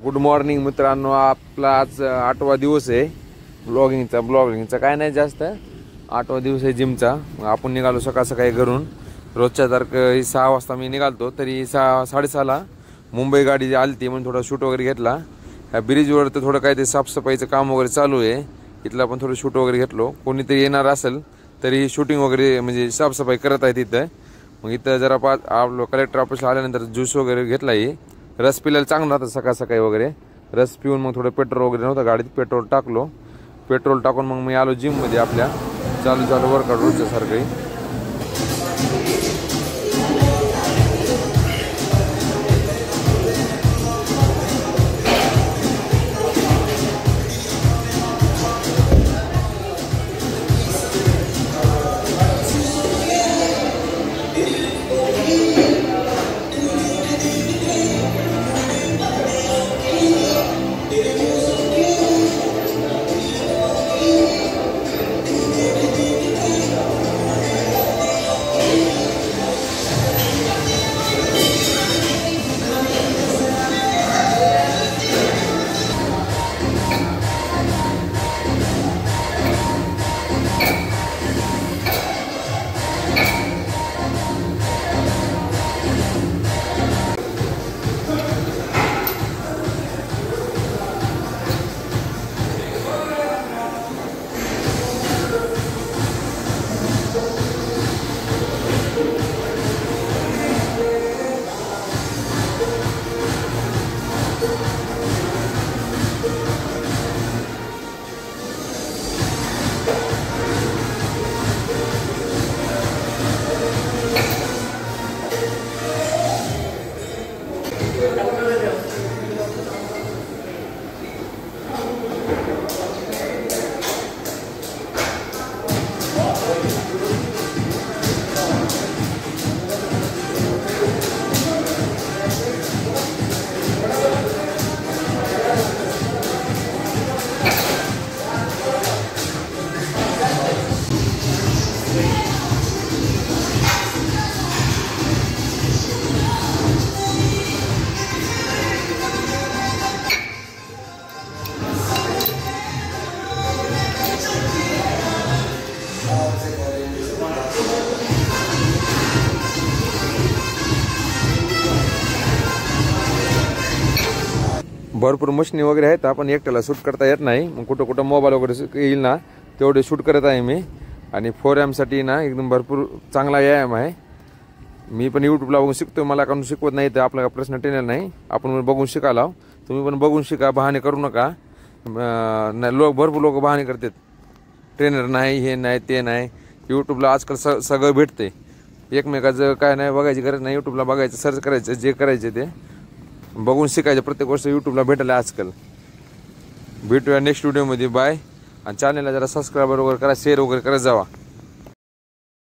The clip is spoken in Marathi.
गुड मॉर्निंग मित्रांनो, आपला आज 8वा दिवस आहे ब्लॉगिंगचा काय नाही जास्त 8वा दिवस आहे जिमचा। आपण निघालो सकाळ सकाळी घरून। रोजच्या तारखे 6 वाजता मी निघालतो, तरी 6:30ला मुंबई गाडी आलती म्हणून थोडा शूट वगैरे घेतला। ह्या ब्रिजवर तर थोडं काय ते साफसफाईचं काम वगैरे चालू आहे, इथला पण थोडं शूट वगैरे घेतलो। कोणीतरी येणार असेल तरी शूटिंग वगैरे म्हणजे साफसफाई करत आहे तिथं। मग इथं जरा आपलं कलेक्टर ऑफिसला आल्यानंतर ज्यूस वगैरे घेतलाय। रस पिल्याला चांगलं राहतं सकाळ सकाळी वगैरे। रस पिऊन मग थोडं पेट्रोल वगैरे नव्हतं गाडीत, पेट्रोल टाकलो। पेट्रोल टाकून मग मी आलो जिममध्ये आपल्या चालू वर्कआउट रोजच्या सारखं। भरपूर मशीनी वगैरे आहेत, आपण एकट्याला शूट करता येत नाही। मग कुठं कुठं मोबाईल वगैरे येईल ना तेवढे शूट करत आहे मी। आणि 4M साठी ना एकदम भरपूर चांगला व्यायाम आहे। मी पण यूट्यूबला बघून शिकतोय, मला काढून शिकवत नाही तर आपला प्रश्न ट्रेनर नाही, आपण बघून शिकायला। तुम्ही पण बघून शिका, बहाणे करू नका। भरपूर लोक बहाणे करतात, ट्रेनर नाही, हे नाही, ते नाही। यूट्यूबला आजकाल सगळं भेटते, एकमेकाचं काय नाही बघायची गरज नाही। यूट्यूबला बघायचं, सर्च करायचं, जे करायचे ते बघून शिकायचं। प्रत्येक गोष्ट यूट्यूबला भेटायला आजकाल। भेटूया नेक्स्ट व्हिडिओमध्ये, बाय। आणि चॅनलला जरा सबस्क्राईब वगैरे करा, शेअर वगैरे करत जावा।